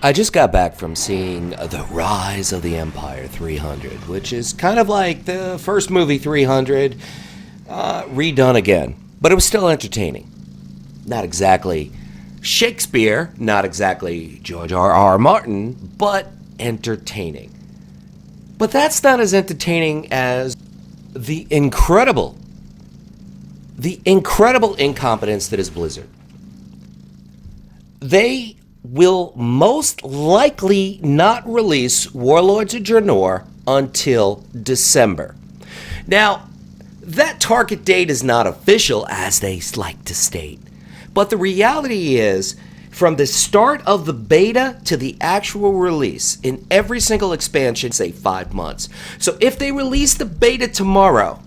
I just got back from seeing The Rise of the Empire 300, which is kind of like the first movie 300, redone again. But it was still entertaining. Not exactly Shakespeare, not exactly George R.R. Martin, but entertaining. But that's not as entertaining as the incredible incompetence that is Blizzard. They will most likely not release Warlords of Draenor until December. Now, that target date is not official, as they like to state. But the reality is, from the start of the beta to the actual release, in every single expansion, say 5 months. So if they release the beta tomorrow,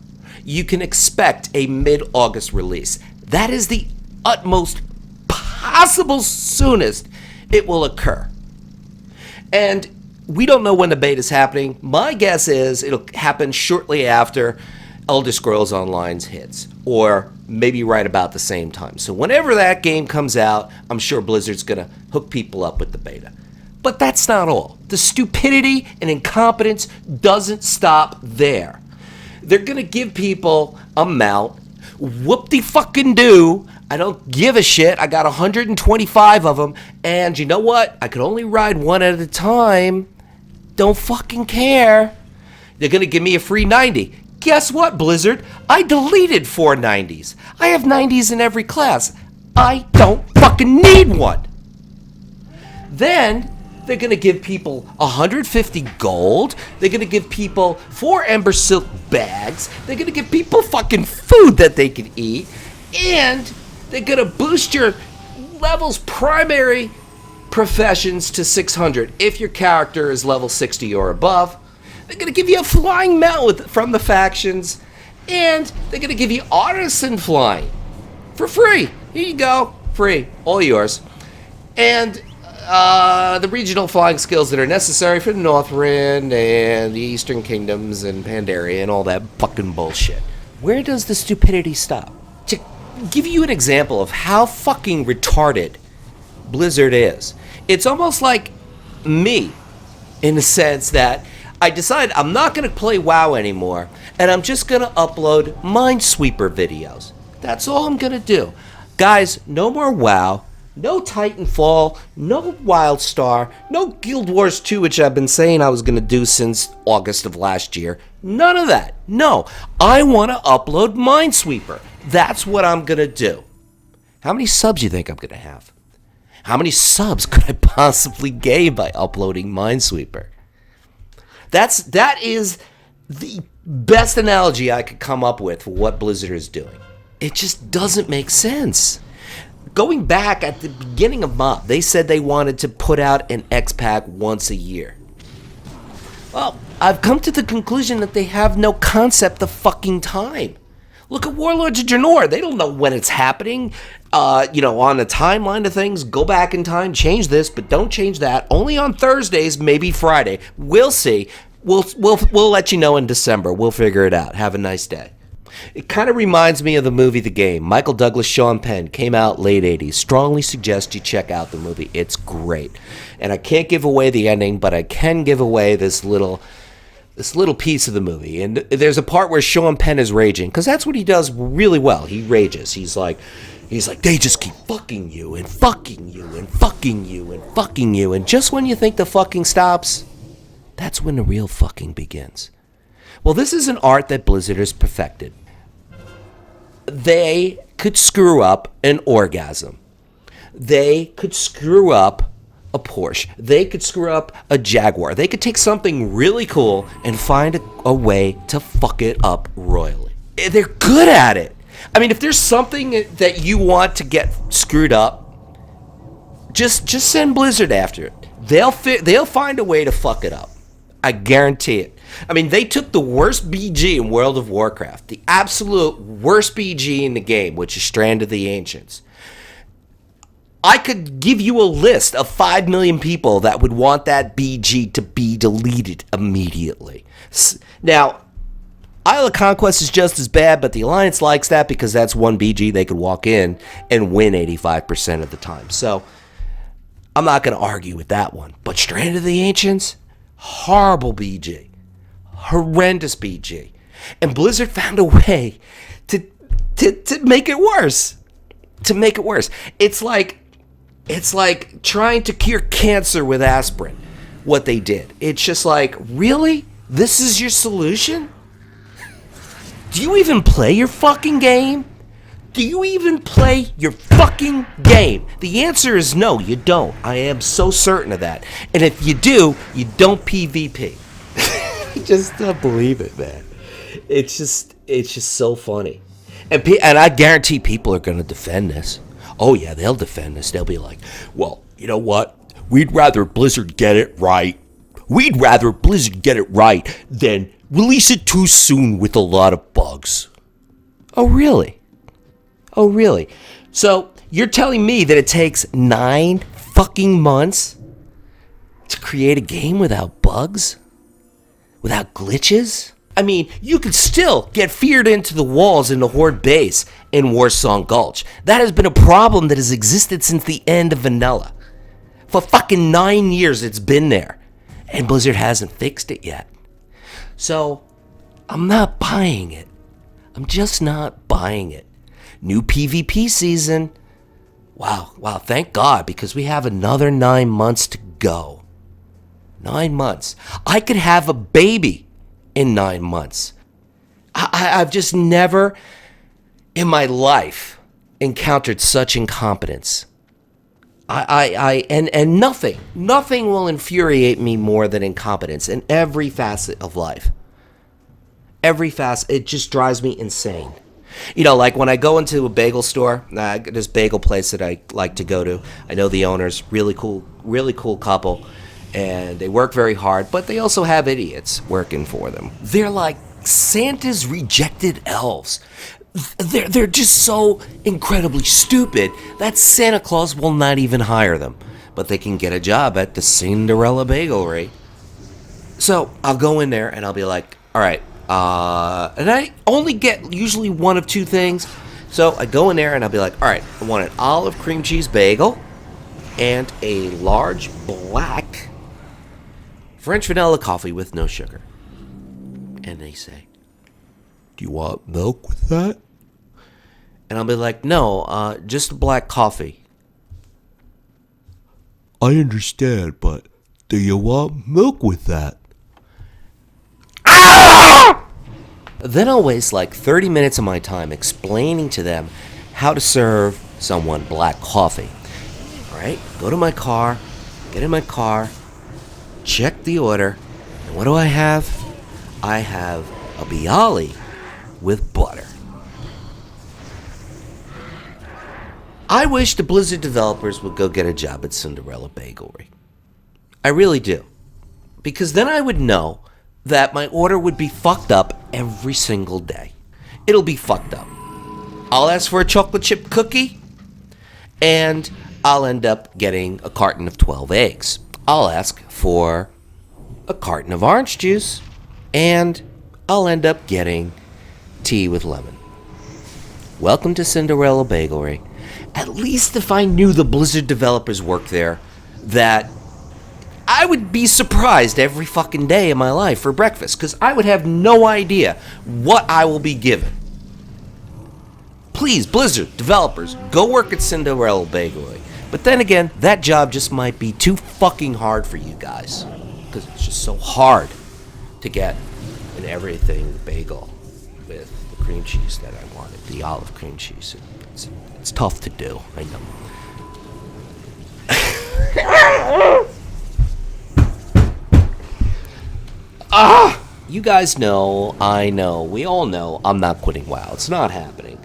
you can expect a mid-August release. That is the utmost possible soonest it will occur. And we don't know when the beta is happening. My guess is it'll happen shortly after Elder Scrolls Online's hits, or maybe right about the same time. So whenever that game comes out, I'm sure Blizzard's going to hook people up with the beta. But that's not all. The stupidity and incompetence doesn't stop there. They're going to give people a mount. Whoop-de-fucking-do. I don't give a shit. I got 125 of them. And you know what? I could only ride one at a time. Don't fucking care. They're going to give me a free 90. Guess what, Blizzard? I deleted 4 90s. I have 90s in every class. I don't fucking need one. Then they're going to give people 150 gold. They're going to give people 4 Ember Silk bags. They're going to give people fucking food that they can eat. And they're going to boost your levels primary professions to 600 if your character is level 60 or above. They're going to give you a flying mount from the factions. And they're going to give you artisan flying for free. Here you go. Free. All yours. And the regional flying skills that are necessary for the Northrend and the Eastern Kingdoms and Pandaria and all that fucking bullshit. Where does the stupidity stop? To give you an example of how fucking retarded Blizzard is, it's almost like me in the sense that I decided I'm not going to play WoW anymore, and I'm just going to upload Minesweeper videos. That's all I'm going to do. Guys, no more WoW, no Titanfall, no WildStar, no Guild Wars 2, which I've been saying I was going to do since August of last year. None of that. No, I want to upload Minesweeper. That's what I'm going to do. How many subs do you think I'm going to have? How many subs could I possibly gain by uploading Minesweeper? That is the best analogy I could come up with for what Blizzard is doing. It just doesn't make sense. Going back at the beginning of MOB, they said they wanted to put out an xpac once a year. Well, I've come to the conclusion that they have no concept of fucking time. Look at Warlords of Draenor. They don't know when it's happening. On the timeline of things, go back in time, change this, but don't change that. Only on Thursdays, maybe Friday. We'll see. We'll let you know in December. We'll figure it out. Have a nice day. It kind of reminds me of the movie The Game. Michael Douglas, Sean Penn, came out late 80s. Strongly suggest you check out the movie. It's great. And I can't give away the ending, but I can give away this little piece of the movie. And there's a part where Sean Penn is raging, because that's what he does really well. He rages. He's like, they just keep fucking you and fucking you and fucking you and fucking you. And just when you think the fucking stops, that's when the real fucking begins. Well, this is an art that Blizzard has perfected. They could screw up an orgasm. They could screw up a Porsche. They could screw up a Jaguar. They could take something really cool and find a way to fuck it up royally. They're good at it. I mean, if there's something that you want to get screwed up, just send Blizzard after it. They'll find a way to fuck it up. I guarantee it. I mean, they took the worst BG in World of Warcraft, the absolute worst BG in the game, which is Strand of the Ancients. I could give you a list of 5 million people that would want that BG to be deleted immediately. Now, Isle of Conquest is just as bad, but the Alliance likes that because that's one BG they could walk in and win 85% of the time. So, I'm not going to argue with that one. But Strand of the Ancients, horrible BG. Horrendous BG. And Blizzard found a way to make it worse. To make it worse. It's like trying to cure cancer with aspirin, what they did. It's just like, really? This is your solution? Do you even play your fucking game? Do you even play your fucking game? The answer is no, you don't. I am so certain of that. And if you do, you don't PvP. I just don't believe it, man. It's just so funny. And I guarantee people are going to defend this. Oh, yeah, they'll defend this. They'll be like, well, you know what? We'd rather Blizzard get it right. We'd rather Blizzard get it right than release it too soon with a lot of bugs. Oh, really? Oh, really? So you're telling me that it takes 9 fucking months to create a game without bugs? Without glitches? I mean, you could still get feared into the walls in the Horde base in Warsong Gulch. That has been a problem that has existed since the end of vanilla. For fucking 9 years it's been there. And Blizzard hasn't fixed it yet. So, I'm not buying it. I'm just not buying it. New PvP season. Wow, thank God, because we have another 9 months to go. 9 months. I could have a baby in 9 months. I've just never in my life encountered such incompetence. And nothing will infuriate me more than incompetence in every facet of life. Every facet, it just drives me insane. You know, like when I go into a bagel store, this bagel place that I like to go to. I know the owners, really cool couple, and they work very hard, but they also have idiots working for them. They're like Santa's rejected elves. They're just so incredibly stupid that Santa Claus will not even hire them. But they can get a job at the Cinderella Bagelry. So I'll go in there and I'll be like, all right, and I only get usually one of two things. So I go in there and I'll be like, all right, I want an olive cream cheese bagel and a large black French vanilla coffee with no sugar. And they say, do you want milk with that? And I'll be like, no, just a black coffee. I understand, but do you want milk with that? Ah! Then I'll waste like 30 minutes of my time explaining to them how to serve someone black coffee. All right, go to my car, get in my car, check the order, and what do I have? I have a Bialy with butter. I wish the Blizzard developers would go get a job at Cinderella Bagelry. I really do. Because then I would know that my order would be fucked up every single day. It'll be fucked up. I'll ask for a chocolate chip cookie, and I'll end up getting a carton of 12 eggs. I'll ask for a carton of orange juice, and I'll end up getting tea with lemon. Welcome to Cinderella Bagelry. At least if I knew the Blizzard developers worked there, that I would be surprised every fucking day of my life for breakfast, because I would have no idea what I will be given. Please, Blizzard developers, go work at Cinderella Bagelry. But then again, that job just might be too fucking hard for you guys, because it's just so hard to get an everything bagel with the cream cheese that I wanted, the olive cream cheese. It's tough to do, I know. You guys know, I know, we all know I'm not quitting WoW. It's not happening.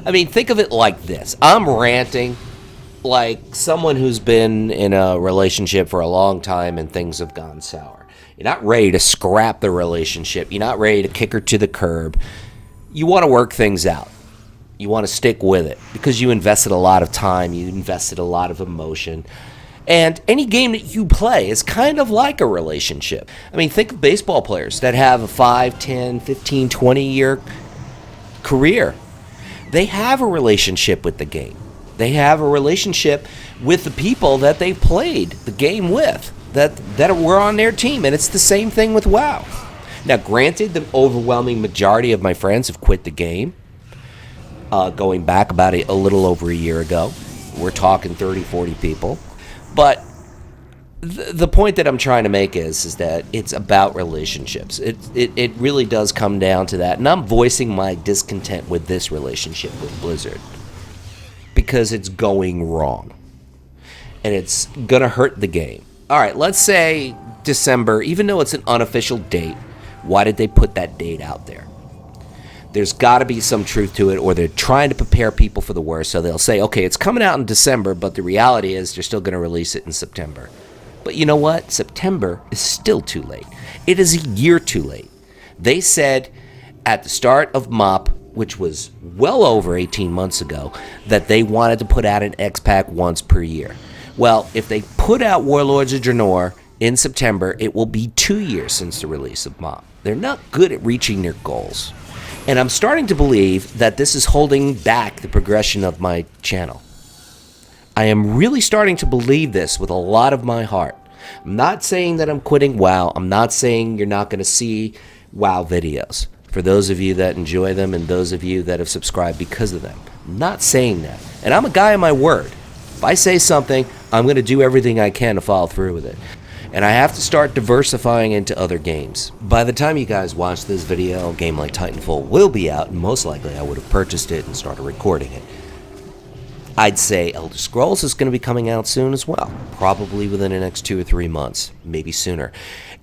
I mean, think of it like this. I'm ranting like someone who's been in a relationship for a long time and things have gone sour. You're not ready to scrap the relationship. You're not ready to kick her to the curb. You want to work things out. You want to stick with it because you invested a lot of time. You invested a lot of emotion. And any game that you play is kind of like a relationship. I mean, think of baseball players that have a 5, 10, 15, 20-year career. They have a relationship with the game. They have a relationship with the people that they played the game with, that were on their team. And it's the same thing with WoW. Now, granted, the overwhelming majority of my friends have quit the game, going back about a little over a year ago. We're talking 30, 40 people. But the point that I'm trying to make is that it's about relationships. It really does come down to that. And I'm voicing my discontent with this relationship with Blizzard because it's going wrong. And it's going to hurt the game. All right, let's say December, even though it's an unofficial date, why did they put that date out there? There's got to be some truth to it, or they're trying to prepare people for the worst. So they'll say, okay, it's coming out in December, but the reality is they're still going to release it in September. But you know what? September is still too late. It is a year too late. They said at the start of MOP, which was well over 18 months ago, that they wanted to put out an xpac once per year. Well, if they put out Warlords of Draenor in September, it will be 2 years since the release of MOP. They're not good at reaching their goals. And I'm starting to believe that this is holding back the progression of my channel. I am really starting to believe this with a lot of my heart. I'm not saying that I'm quitting WoW. I'm not saying you're not going to see WoW videos. For those of you that enjoy them and those of you that have subscribed because of them. I'm not saying that. And I'm a guy of my word. If I say something, I'm going to do everything I can to follow through with it. And I have to start diversifying into other games. By the time you guys watch this video, a game like Titanfall will be out, and most likely I would have purchased it and started recording it. I'd say Elder Scrolls is going to be coming out soon as well, probably within the next 2 or 3 months, maybe sooner.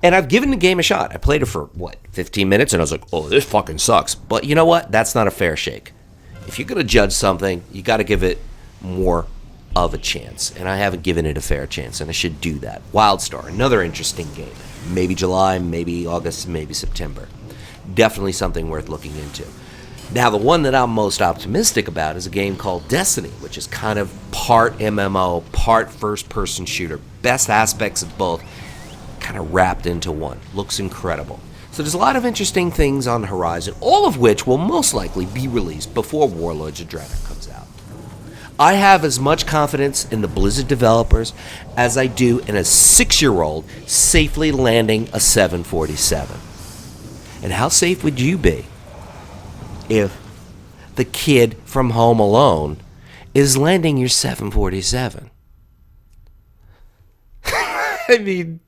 And I've given the game a shot. I played it for, 15 minutes, and I was like, oh, this fucking sucks. But you know what? That's not a fair shake. If you're going to judge something, you got to give it more of a chance, and I haven't given it a fair chance, and I should do that. Wildstar, another interesting game. Maybe July, maybe August, maybe September. Definitely something worth looking into. Now, the one that I'm most optimistic about is a game called Destiny, which is kind of part MMO, part first-person shooter. Best aspects of both kind of wrapped into one. Looks incredible. So there's a lot of interesting things on the horizon, all of which will most likely be released before Warlords of Draenor comes out. I have as much confidence in the Blizzard developers as I do in a 6-year-old safely landing a 747. And how safe would you be if the kid from Home Alone is landing your 747? I mean,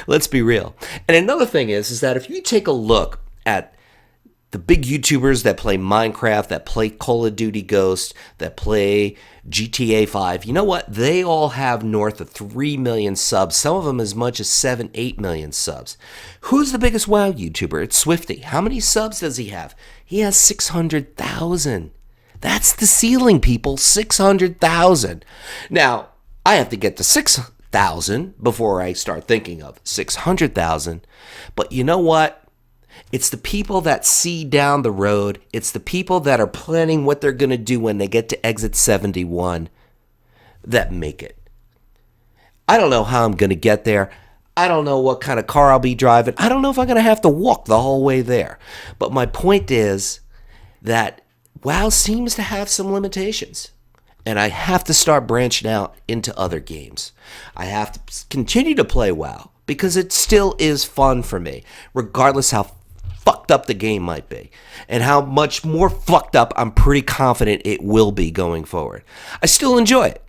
let's be real. And another thing is that if you take a look at the big YouTubers that play Minecraft, that play Call of Duty Ghost, that play GTA 5, you know what? They all have north of 3 million subs, some of them as much as 7, 8 million subs. Who's the biggest WoW YouTuber? It's Swifty. How many subs does he have? He has 600,000. That's the ceiling, people, 600,000. Now, I have to get to 6,000 before I start thinking of 600,000. But you know what? It's the people that see down the road. It's the people that are planning what they're going to do when they get to exit 71 that make it. I don't know how I'm going to get there. I don't know what kind of car I'll be driving. I don't know if I'm going to have to walk the whole way there. But my point is that WoW seems to have some limitations. And I have to start branching out into other games. I have to continue to play WoW because it still is fun for me, regardless how fucked up the game might be, and how much more fucked up I'm pretty confident it will be going forward. I still enjoy it.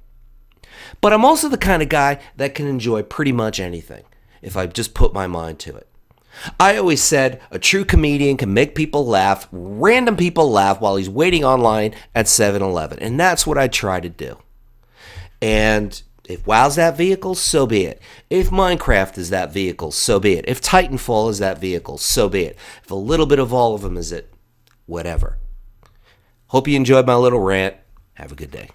But I'm also the kind of guy that can enjoy pretty much anything if I just put my mind to it. I always said a true comedian can make people laugh, random people laugh while he's waiting online at 7-Eleven, and that's what I try to do. And if WoW's that vehicle, so be it. If Minecraft is that vehicle, so be it. If Titanfall is that vehicle, so be it. If a little bit of all of them is it, whatever. Hope you enjoyed my little rant. Have a good day.